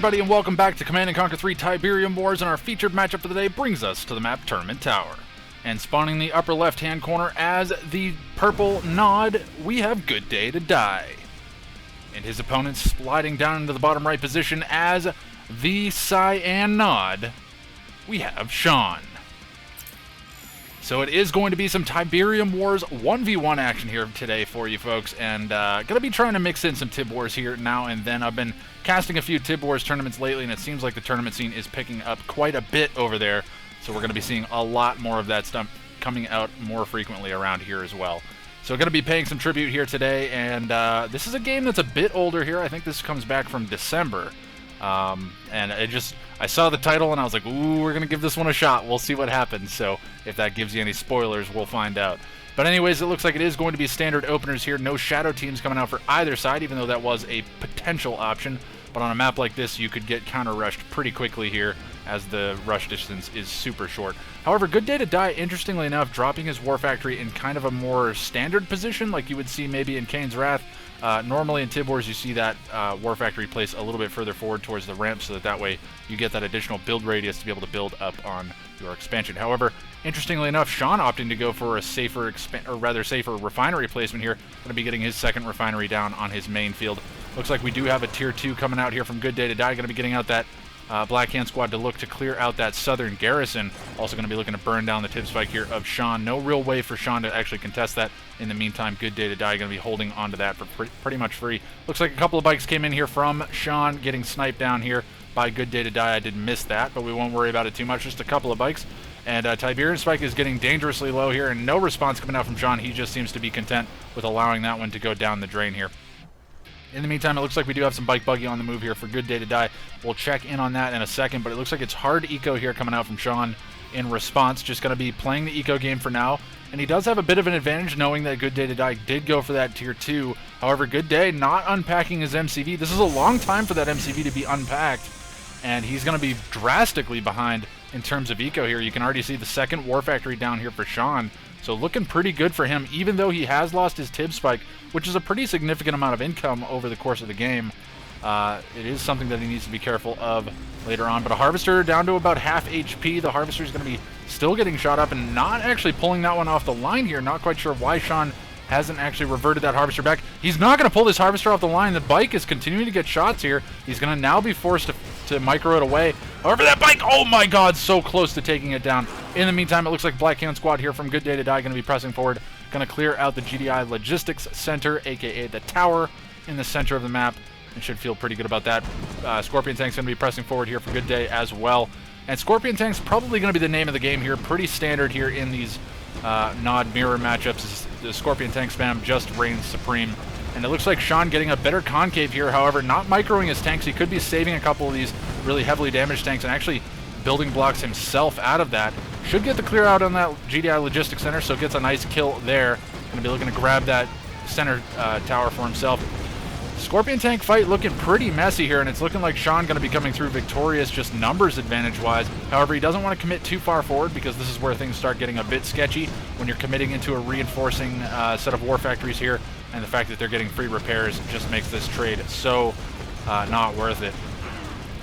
everybody, and welcome back to Command & Conquer 3 Tiberium Wars, and our featured matchup for the day brings us to the map Tournament Tower. And spawning in the upper left-hand corner as the purple nod, we have Good Day to Die. And his opponent sliding down into the bottom right position as the cyan nod, we have Sjon. So it is going to be some Tiberium Wars 1v1 action here today for you folks, and going to be trying to mix in some Tib Wars here now and then. I've been casting a few Tib Wars tournaments lately, and it seems like the tournament scene is picking up quite a bit over there, so we're going to be seeing a lot more of that stuff coming out more frequently around here as well. So going to be paying some tribute here today, and this is a game that's a bit older here. I think this comes back from December. And I saw the title and I was like, ooh, we're going to give this one a shot. We'll see what happens. So if that gives you any spoilers, we'll find out. But anyways, it looks like it is going to be standard openers here. No shadow teams coming out for either side, even though that was a potential option. But on a map like this, you could get counter-rushed pretty quickly here, as the rush distance is super short. However, Good Day to Die, interestingly enough, dropping his War Factory in kind of a more standard position, like you would see maybe in Kane's Wrath. Normally in Tib Wars, you see that War Factory placed a little bit further forward towards the ramp, so that way you get that additional build radius to be able to build up on your expansion. However, interestingly enough, Sjon opting to go for a safer refinery placement here. Going to be getting his second refinery down on his main field. Looks like we do have a tier 2 coming out here from Good Day to Die. Going to be getting out that Black Hand Squad to look to clear out that southern garrison. Also going to be looking to burn down the Tib spike here of Sjon. No real way for Sjon to actually contest that. In the meantime, Good Day to Die going to be holding onto that for pretty much free. Looks like a couple of bikes came in here from Sjon, getting sniped down here by Good Day to Die. I did miss that, but we won't worry about it too much. Just a couple of bikes. And Tiberium spike is getting dangerously low here, and no response coming out from Sjon. He just seems to be content with allowing that one to go down the drain here. In the meantime, it looks like we do have some bike buggy on the move here for Good Day to Die. We'll check in on that in a second, but it looks like it's hard eco here coming out from Sjon in response. Just going to be playing the eco game for now. And he does have a bit of an advantage knowing that Good Day to Die did go for that tier 2. However, Good Day not unpacking his MCV. This is a long time for that MCV to be unpacked. And he's going to be drastically behind in terms of eco here. You can already see the second War Factory down here for Sjon. So looking pretty good for him, even though he has lost his Tib spike, which is a pretty significant amount of income over the course of the game. It is something that he needs to be careful of later on. But a Harvester down to about half HP. The Harvester is going to be still getting shot up and not actually pulling that one off the line here. Not quite sure why Sjon hasn't actually reverted that Harvester back. He's not going to pull this Harvester off the line. The bike is continuing to get shots here. He's going to now be forced to micro it away. However, that bike, oh my god, so close to taking it down. In the meantime, it looks like Black Hand Squad here from Good Day to Die going to be pressing forward. Going to clear out the GDI Logistics Center, aka the tower in the center of the map, and should feel pretty good about that. Scorpion Tank's going to be pressing forward here for Good Day as well. And Scorpion Tank's probably going to be the name of the game here. Pretty standard here in these nod mirror matchups. The Scorpion Tank spam just reigns supreme. And it looks like Sjon getting a better concave here, however, not microing his tanks. He could be saving a couple of these really heavily damaged tanks and actually building blocks himself out of that. Should get the clear out on that GDI Logistics Center, so gets a nice kill there. Going to be looking to grab that center tower for himself. Scorpion Tank fight looking pretty messy here, and it's looking like Sjon going to be coming through victorious just numbers advantage-wise. However, he doesn't want to commit too far forward because this is where things start getting a bit sketchy when you're committing into a reinforcing set of War Factories here, and the fact that they're getting free repairs just makes this trade so not worth it.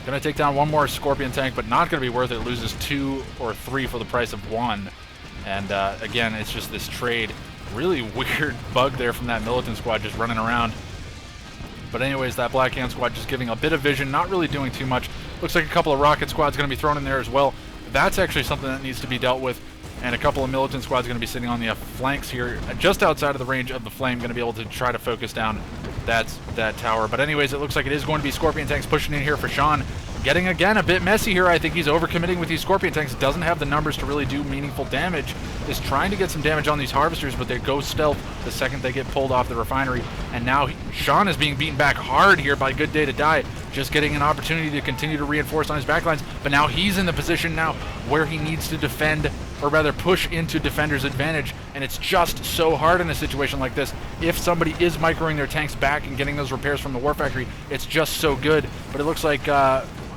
Going to take down one more Scorpion Tank, but not going to be worth it. Loses 2 or 3 for the price of 1. And again, it's just this trade. Really weird bug there from that Militant Squad just running around. But anyways, that Black Hand Squad just giving a bit of vision, not really doing too much. Looks like a couple of Rocket Squads going to be thrown in there as well. That's actually something that needs to be dealt with. And a couple of Militant Squads going to be sitting on the flanks here, just outside of the range of the flame, going to be able to try to focus down that tower. But anyways, it looks like it is going to be Scorpion Tanks pushing in here for Sjon. Getting, again, a bit messy here. I think he's overcommitting with these Scorpion Tanks. Doesn't have the numbers to really do meaningful damage. Is trying to get some damage on these Harvesters, but they go stealth the second they get pulled off the refinery. And now Sjon is being beaten back hard here by Good Day to Die. Just getting an opportunity to continue to reinforce on his backlines. But now he's in the position now where he needs to defend, or rather push into defender's advantage. And it's just so hard in a situation like this. If somebody is microing their tanks back and getting those repairs from the War Factory, it's just so good. But it looks like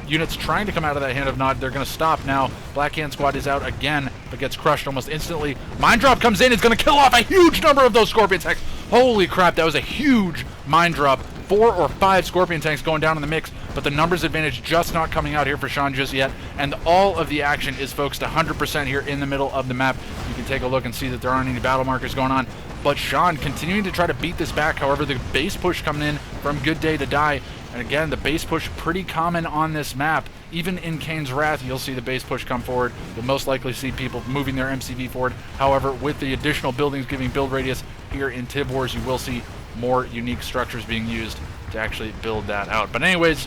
units trying to come out of that Hand of Nod. They're going to stop now. Black Hand Squad is out again, but gets crushed almost instantly. Mine Drop comes in. It's going to kill off a huge number of those Scorpion Tanks. Holy crap, that was a huge Mine Drop. 4 or 5 Scorpion Tanks going down in the mix. but the numbers advantage just not coming out here for Sjon just yet, and all of the action is focused 100% here in the middle of the map. You can take a look and see that there aren't any battle markers going on, but Sjon continuing to try to beat this back. However, the base push coming in from Good Day to Die, and again, the base push pretty common on this map. Even in Kane's Wrath, you'll see the base push come forward. You'll most likely see people moving their MCV forward. However, with the additional buildings giving build radius here in Tib Wars, you will see more unique structures being used to actually build that out. But anyways,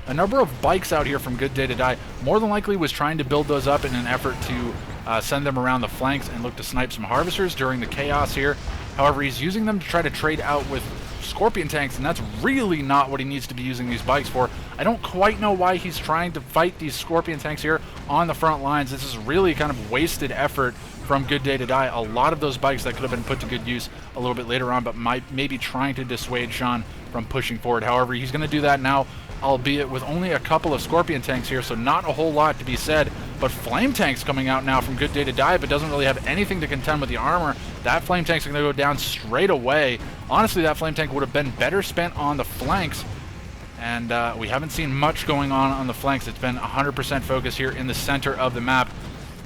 a number of bikes out here from Good Day to Die more than likely was trying to build those up in an effort to send them around the flanks and look to snipe some harvesters during the chaos here. However, he's using them to try to trade out with Scorpion tanks, and that's really not what he needs to be using these bikes for. I don't quite know why he's trying to fight these Scorpion tanks here on the front lines. This is really kind of wasted effort from Good Day to Die. A lot of those bikes that could have been put to good use a little bit later on, but maybe trying to dissuade Sjon from pushing forward. However, he's going to do that now, albeit with only a couple of Scorpion tanks here, so not a whole lot to be said. But Flame Tank's coming out now from Good Day to Die, but doesn't really have anything to contend with the armor. That Flame Tank's going to go down straight away. Honestly, that Flame Tank would have been better spent on the flanks, and we haven't seen much going on the flanks. It's been 100% focus here in the center of the map.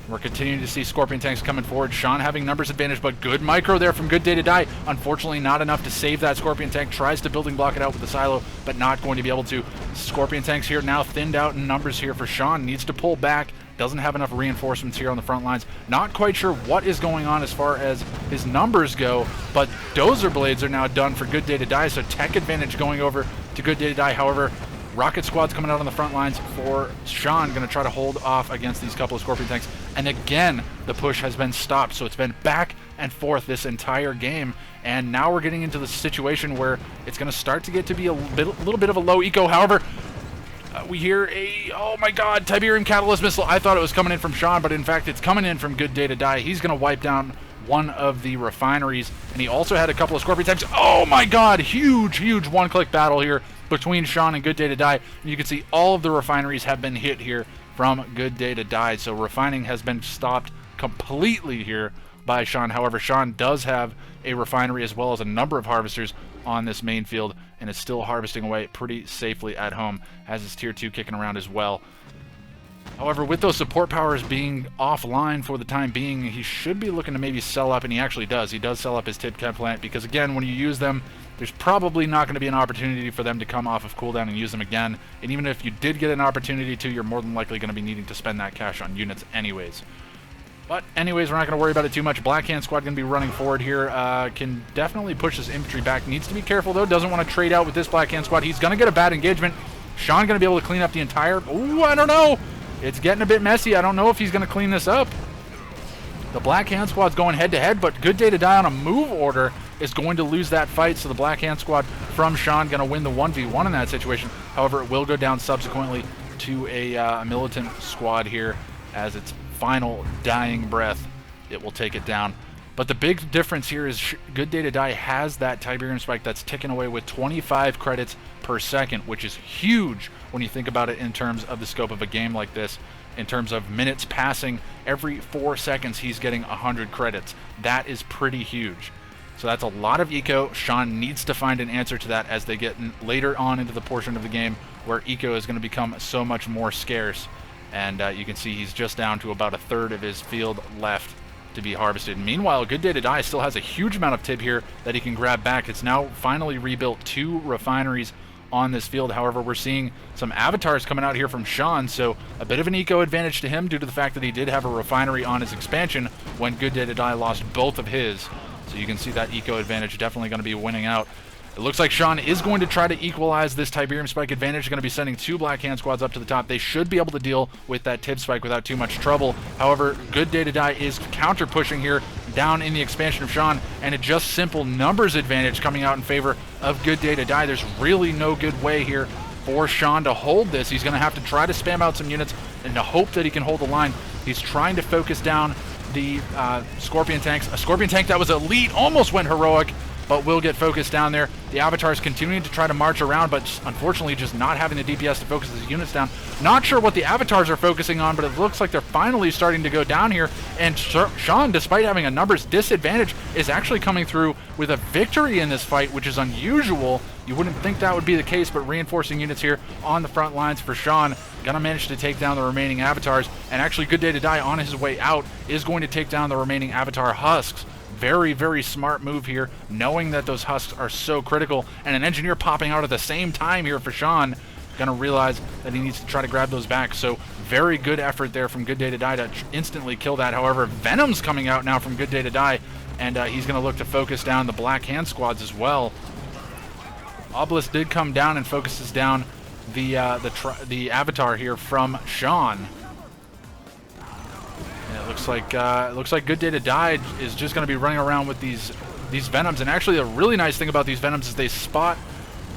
We're continuing to see Scorpion tanks coming forward. Sjon having numbers advantage, but good micro there from Good Day to Die. Unfortunately, not enough to save that Scorpion tank. Tries to building block it out with the silo, but not going to be able to. Scorpion tanks here now thinned out in numbers here for Sjon. Needs to pull back. Doesn't have enough reinforcements here on the front lines. Not quite sure what is going on as far as his numbers go, but Dozer Blades are now done for Good Day to Die, so tech advantage going over to Good Day to Die. However, Rocket Squad's coming out on the front lines for Sjon, going to try to hold off against these couple of Scorpion tanks. And again, the push has been stopped, so it's been back and forth this entire game. And now we're getting into the situation where it's going to start to get to be a little bit of a low eco. However, we hear oh my god, Tiberium Catalyst Missile. I thought it was coming in from Sjon, but in fact it's coming in from Good Day to Die. He's going to wipe down one of the refineries, and he also had a couple of Scorpion tanks. Oh my god, huge one-click battle here between Sjon and Good Day to Die. And you can see all of the refineries have been hit here from Good Day to Die, so refining has been stopped completely here by Sjon. However, Sjon does have a refinery as well as a number of harvesters on this main field, and is still harvesting away pretty safely at home, has his tier 2 kicking around as well. However, with those support powers being offline for the time being, he should be looking to maybe sell up, and he actually does. He does sell up his Tib Chem plant, because again, when you use them, there's probably not going to be an opportunity for them to come off of cooldown and use them again. And even if you did get an opportunity to, you're more than likely going to be needing to spend that cash on units anyways. But anyways, we're not going to worry about it too much. Black Hand Squad going to be running forward here. Can definitely push this infantry back. Needs to be careful, though. Doesn't want to trade out with this Black Hand Squad. He's going to get a bad engagement. Sjon going to be able to clean up the entire... Ooh, I don't know. It's getting a bit messy. I don't know if he's going to clean this up. The Black Hand Squad's going head-to-head, but Good Day to Die on a move order is going to lose that fight, so the Black Hand Squad from Sjon going to win the 1v1 in that situation. However, it will go down subsequently to a militant squad here as its final dying breath. It will take it down. But the big difference here is Good Day to Die has that Tiberium spike that's ticking away with 25 credits per second, which is huge when you think about it in terms of the scope of a game like this. In terms of minutes passing, every 4 seconds he's getting 100 credits. That is pretty huge. So that's a lot of eco. Sjon needs to find an answer to that as they get later on into the portion of the game where eco is going to become so much more scarce. And you can see he's just down to about a third of his field left to be harvested. Meanwhile, Good Day to Die still has a huge amount of Tib here that he can grab back. It's now finally rebuilt 2 refineries on this field. However, we're seeing some avatars coming out here from Sjon, so a bit of an eco advantage to him due to the fact that he did have a refinery on his expansion when Good Day to Die lost both of his. So you can see that eco advantage definitely going to be winning out. It looks like Sjon is going to try to equalize this Tiberium spike advantage. Going to be sending 2 Black Hand Squads up to the top. They should be able to deal with that Tib spike without too much trouble. However, Good Day to Die is counter pushing here down in the expansion of Sjon, and a just simple numbers advantage coming out in favor of Good Day to Die. There's really no good way here for Sjon to hold this. He's going to have to try to spam out some units and to hope that he can hold the line. He's trying to focus down the Scorpion tanks. A Scorpion tank that was elite almost went heroic, but will get focused down there. The Avatar's continuing to try to march around, but unfortunately just not having the DPS to focus his units down. Not sure what the Avatars are focusing on, but it looks like they're finally starting to go down here. And Sjon, despite having a numbers disadvantage, is actually coming through with a victory in this fight, which is unusual. You wouldn't think that would be the case, but reinforcing units here on the front lines for Sjon. Gonna manage to take down the remaining Avatars, and actually Good Day to Die on his way out is going to take down the remaining Avatar husks. Very, very smart move here, knowing that those husks are so critical, and an engineer popping out at the same time here for Sjon. Gonna realize that he needs to try to grab those back, so very good effort there from Good Day to Die to instantly kill that. However, Venom's coming out now from Good Day to Die, and he's gonna look to focus down the Black Hand squads as well. Obelisk did come down and focuses down the Avatar here from Sjon. And it looks like Good Day to Die is just going to be running around with these Venoms. And actually, the really nice thing about these Venoms is they spot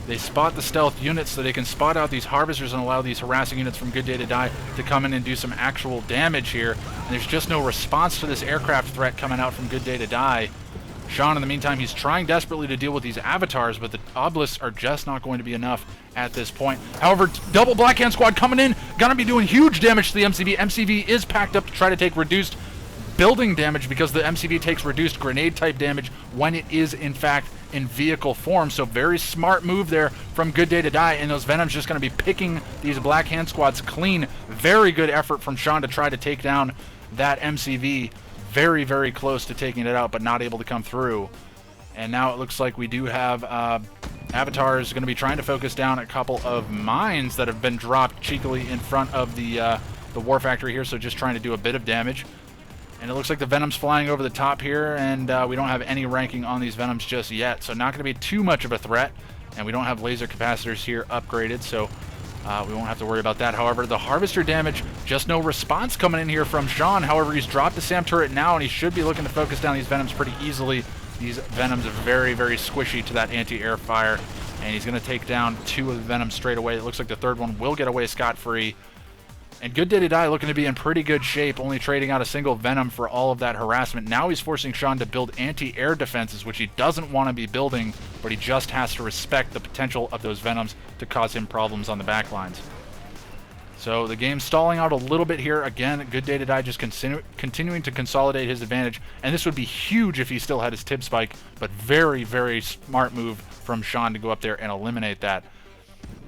the stealth units, so they can spot out these Harvesters and allow these harassing units from Good Day to Die to come in and do some actual damage here. And there's just no response to this aircraft threat coming out from Good Day to Die. Sjon, in the meantime, he's trying desperately to deal with these Avatars, but the Obelisks are just not going to be enough at this point. However, double Black Hand squad coming in, gonna be doing huge damage to the MCV. MCV is packed up to try to take reduced building damage, because the MCV takes reduced grenade type damage when it is in fact in vehicle form. So very smart move there from Good Day to Die, and those Venoms just going to be picking these Black Hand squads clean. Very good effort from Sjon to try to take down that MCV. Very, very close to taking it out, but not able to come through. And now it looks like we do have Avatars going to be trying to focus down a couple of mines that have been dropped cheekily in front of the War Factory here, so just trying to do a bit of damage. And it looks like the Venom's flying over the top here, and we don't have any ranking on these Venoms just yet, so not going to be too much of a threat. And we don't have laser capacitors here upgraded, so we won't have to worry about that. However, the Harvester damage, just no response coming in here from Sjon. However, he's dropped the SAM turret now, and he should be looking to focus down these Venoms pretty easily. These Venoms are very, very squishy to that anti-air fire, and he's going to take down 2 of the Venoms straight away. It looks like the third one will get away scot-free. And Good Day to Die looking to be in pretty good shape, only trading out a single Venom for all of that harassment. Now he's forcing Sjon to build anti-air defenses, which he doesn't want to be building, but he just has to respect the potential of those Venoms to cause him problems on the backlines. So the game's stalling out a little bit here. Again, Good Day to Die just continuing to consolidate his advantage, and this would be huge if he still had his tip spike, but very, very smart move from Sjon to go up there and eliminate that.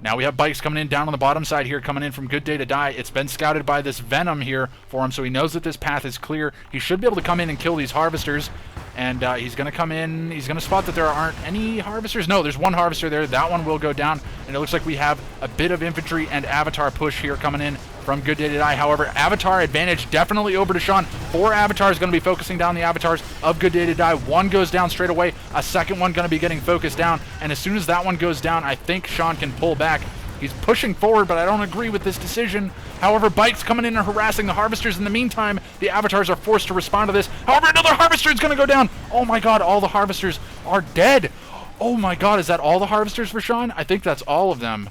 Now we have bikes coming in down on the bottom side here, coming in from Good Day to Die. It's been scouted by this Venom here for him, so he knows that this path is clear. He should be able to come in and kill these Harvesters, and he's going to come in. He's going to spot that there aren't any Harvesters. No, there's one Harvester there. That one will go down, and it looks like we have a bit of infantry and Avatar push here coming in from Good Day to Die. However, Avatar advantage definitely over to Sjon. 4 Avatars going to be focusing down the Avatars of Good Day to Die. One goes down straight away. A second one going to be getting focused down. And as soon as that one goes down, I think Sjon can pull back. He's pushing forward, but I don't agree with this decision. However, bikes coming in and harassing the Harvesters. In the meantime, the Avatars are forced to respond to this. However, another Harvester is going to go down. Oh my god, all the Harvesters are dead. Oh my god, is that all the Harvesters for Sjon? I think that's all of them.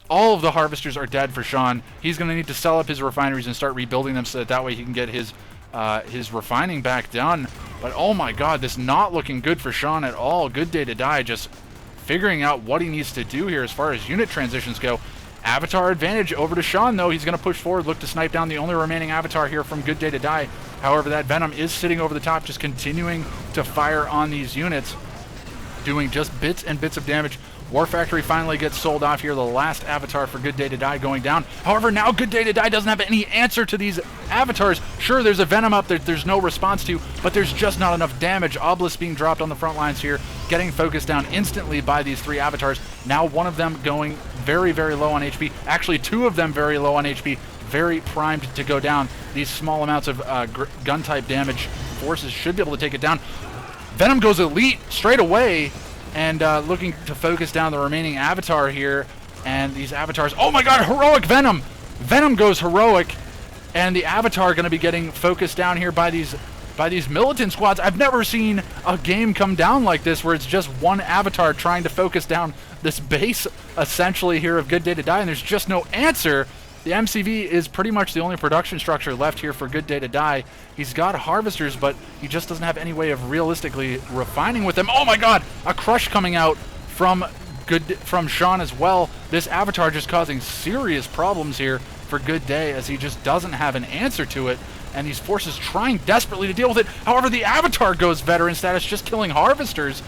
All of the Harvesters are dead for Sjon. He's going to need to sell up his refineries and start rebuilding them so that way he can get his refining back done. But oh my god, this not looking good for Sjon at all. Good Day to Die just figuring out what he needs to do here as far as unit transitions go. Avatar advantage over to Sjon, though. He's going to push forward, look to snipe down the only remaining Avatar here from Good Day to Die. However, that Venom is sitting over the top, just continuing to fire on these units, doing just bits and bits of damage. War Factory finally gets sold off here, the last Avatar for Good Day to Die going down. However, now Good Day to Die doesn't have any answer to these Avatars. Sure, there's a Venom up that there's no response to, but there's just not enough damage. Obelisk being dropped on the front lines here, getting focused down instantly by these 3 Avatars. Now one of them going very, very low on HP. Actually, 2 of them very low on HP, very primed to go down. These small amounts of gun-type damage forces should be able to take it down. Venom goes elite straight away, and looking to focus down the remaining Avatar here. And these Avatars, oh my god, heroic Venom! Venom goes heroic, and the Avatar going to be getting focused down here by these militant squads. I've never seen a game come down like this, where it's just one Avatar trying to focus down this base, essentially, here of Good Day to Die, and there's just no answer. The MCV is pretty much the only production structure left here for Good Day to Die. He's got harvesters, but he just doesn't have any way of realistically refining with them. Oh my god! A crush coming out from Sjon as well. This avatar just causing serious problems here for Good Day, as he just doesn't have an answer to it, and these forces trying desperately to deal with it. However, the avatar goes veteran status, just killing harvesters.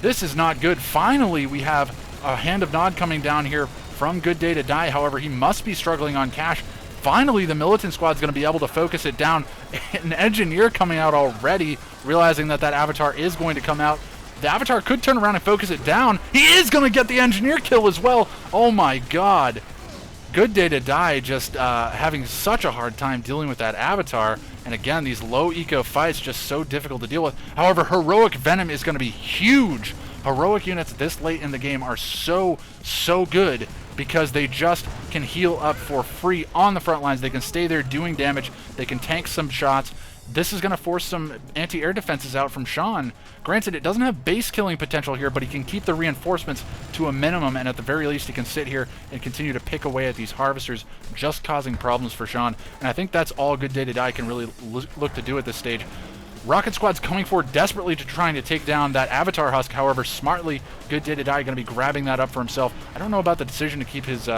This is not good. Finally, we have a Hand of Nod coming down here from Good Day to Die. However, he must be struggling on cash. Finally, the militant squad's going to be able to focus it down. An engineer coming out already, realizing that that avatar is going to come out. The avatar could turn around and focus it down. He is going to get the engineer kill as well. Oh my god. Good Day to Die just having such a hard time dealing with that avatar. And again, these low eco fights just so difficult to deal with. However, Heroic Venom is going to be huge. Heroic units this late in the game are so good because they just can heal up for free on the front lines. They can stay there doing damage. They can tank some shots. This is going to force some anti-air defenses out from Sjon. Granted, it doesn't have base killing potential here, but he can keep the reinforcements to a minimum, and at the very least he can sit here and continue to pick away at these harvesters, just causing problems for Sjon. And I think that's all Good Day to Die can really look to do at this stage. Rocket Squad's coming forward desperately to trying to take down that Avatar Husk. However, smartly, Good Day to Die going to be grabbing that up for himself. I don't know about the decision to keep his...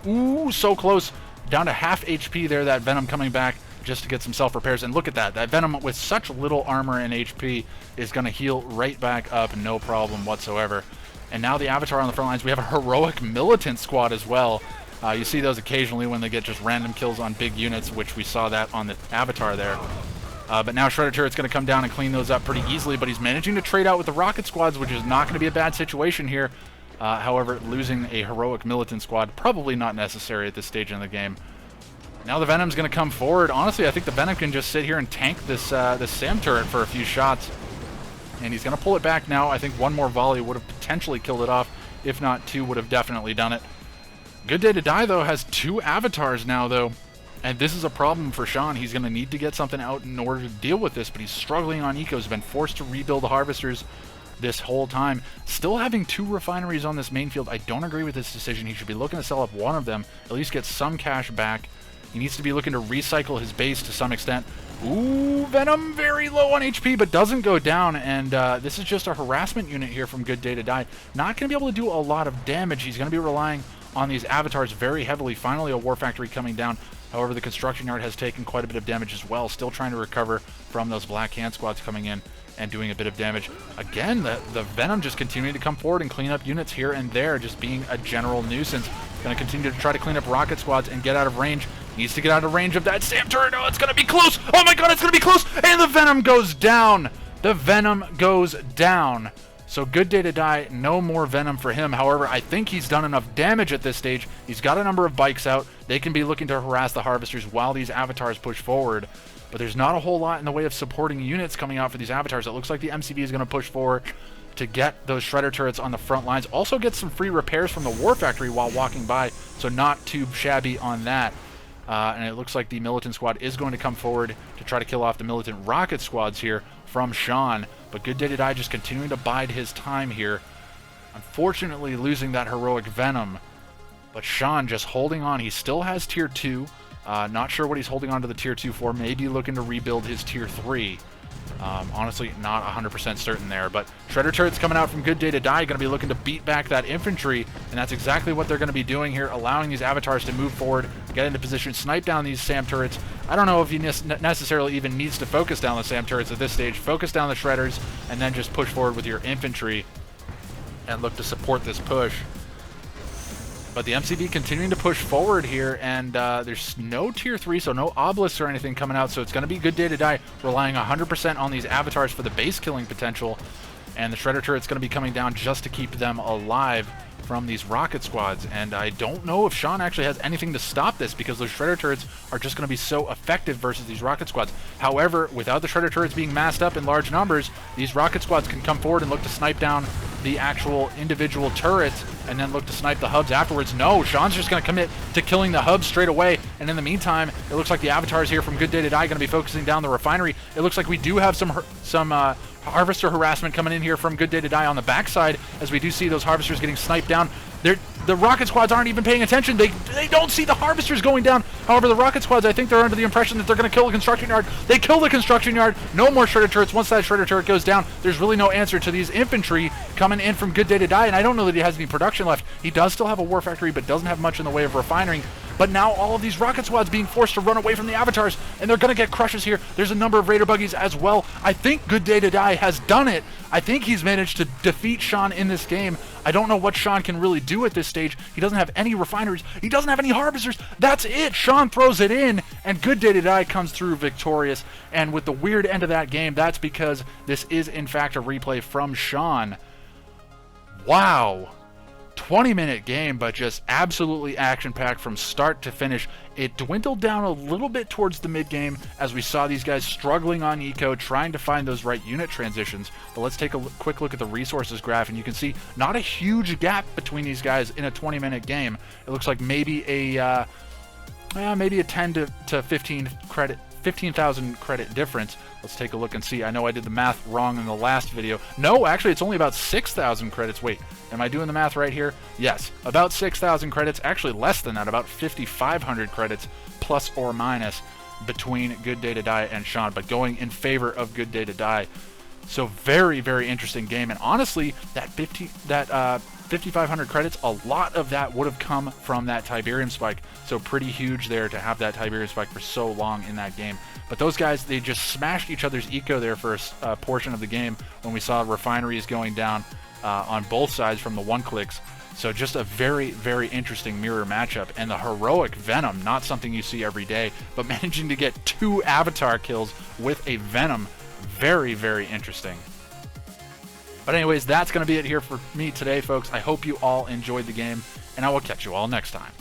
Ooh, so close. Down to half HP there, that Venom coming back just to get some self-repairs. And look at that. That Venom with such little armor and HP is going to heal right back up, no problem whatsoever. And now the Avatar on the front lines. We have a Heroic Militant Squad as well. You see those occasionally when they get just random kills on big units, which we saw that on the Avatar there. But now Shredder Turret's going to come down and clean those up pretty easily, but he's managing to trade out with the Rocket Squads, which is not going to be a bad situation here. However, losing a Heroic Militant Squad, probably not necessary at this stage in the game. Now the Venom's going to come forward. Honestly, I think the Venom can just sit here and tank this this SAM turret for a few shots. And he's going to pull it back now. I think one more volley would have potentially killed it off. If not, two would have definitely done it. Good Day to Die, though, has two avatars now, though. And this is a problem for Sjon. He's going to need to get something out in order to deal with this, but he's struggling on ecos. He's been forced to rebuild the harvesters this whole time. Still having two refineries on this main field. I don't agree with this decision. He should be looking to sell up one of them, at least get some cash back. He needs to be looking to recycle his base to some extent. Ooh, Venom very low on HP, but doesn't go down, and this is just a harassment unit here from Good Day to Die. Not going to be able to do a lot of damage. He's going to be relying on these avatars very heavily. Finally, a War Factory coming down. However, the construction yard has taken quite a bit of damage as well. Still trying to recover from those Black Hand Squads coming in and doing a bit of damage. Again, the Venom just continuing to come forward and clean up units here and there, just being a general nuisance. Going to continue to try to clean up Rocket Squads and get out of range. Needs to get out of range of that SAM turret. Oh, it's going to be close. Oh my god, it's going to be close. And the Venom goes down. The Venom goes down. So Good Day to Die, no more Venom for him. However, I think he's done enough damage at this stage. He's got a number of bikes out. They can be looking to harass the harvesters while these avatars push forward. But there's not a whole lot in the way of supporting units coming out for these avatars. It looks like the MCV is going to push forward to get those Shredder turrets on the front lines. Also get some free repairs from the War Factory while walking by, so not too shabby on that. And it looks like the Militant Squad is going to come forward to try to kill off the Militant Rocket Squads here from Sjon. But Good Day to Die just continuing to bide his time here. Unfortunately losing that Heroic Venom. But Sjon just holding on. He still has Tier 2. Not sure what he's holding on to the Tier 2 for. Maybe looking to rebuild his Tier 3. Honestly, not 100% certain there. But Shredder Turret's coming out from Good Day to Die. Going to be looking to beat back that infantry. And that's exactly what they're going to be doing here. Allowing these avatars to move forward, get into position, snipe down these SAM turrets. I don't know if he necessarily even needs to focus down the SAM turrets at this stage. Focus down the Shredders, and then just push forward with your infantry and look to support this push. But the MCV continuing to push forward here, and there's no Tier 3, so no obelisks or anything coming out, so it's going to be Good Day to Die, relying 100% on these avatars for the base killing potential, and the Shredder Turret's going to be coming down just to keep them alive from these Rocket Squads. And I don't know if Sjon actually has anything to stop this, because those Shredder Turrets are just going to be so effective versus these Rocket Squads. However, without the Shredder Turrets being massed up in large numbers, these Rocket Squads can come forward and look to snipe down the actual individual turrets and then look to snipe the hubs afterwards. No, Sjon's just going to commit to killing the hubs straight away, and in the meantime, it looks like the avatars here from Good Day to Die going to be focusing down the refinery. It looks like we do have some harvester harassment coming in here from Good Day to Die on the backside, as we do see those harvesters getting sniped down. The rocket squads aren't even paying attention. They don't see the harvesters going down. However, the rocket squads, I think they're under the impression that they're going to kill the construction yard. They kill the construction yard. No more shredder turrets. Once that shredder turret goes down, there's really no answer to these infantry coming in from Good Day to Die, and I don't know that he has any production left. He does still have a war factory, but doesn't have much in the way of refining. But now all of these rocket squads being forced to run away from the avatars, and they're going to get crushes here. There's a number of raider buggies as well. I think Good Day to Die has done it. I think he's managed to defeat Sjon in this game. I don't know what Sjon can really do at this stage. He doesn't have any refineries. He doesn't have any harvesters. That's it. Sjon throws it in, and Good Day to Die comes through victorious. And with the weird end of that game, that's because this is, in fact, a replay from Sjon. Wow. 20-minute game, but just absolutely action-packed from start to finish. It dwindled down a little bit towards the mid-game as we saw these guys struggling on eco, trying to find those right unit transitions. But let's take a quick look at the resources graph, and you can see not a huge gap between these guys in a 20-minute game. It looks like maybe a 10 to 15,000 credit difference. Let's take a look and see. I know I did the math wrong in the last video. No, actually, it's only about 6,000 credits. Wait, am I doing the math right here? Yes, about 6,000 credits. Actually, less than that, about 5,500 credits, plus or minus, between Good Day to Die and Sjon, but going in favor of Good Day to Die. So very, very interesting game. And honestly, that 5,500 credits, a lot of that would have come from that Tiberium spike. So pretty huge there to have that Tiberium spike for so long in that game. But those guys, they just smashed each other's eco there for a portion of the game when we saw refineries going down on both sides from the one-clicks. So just a very, very interesting mirror matchup. And the heroic Venom, not something you see every day, but managing to get 2 avatar kills with a Venom, very, very interesting. But anyways, that's going to be it here for me today, folks. I hope you all enjoyed the game, and I will catch you all next time.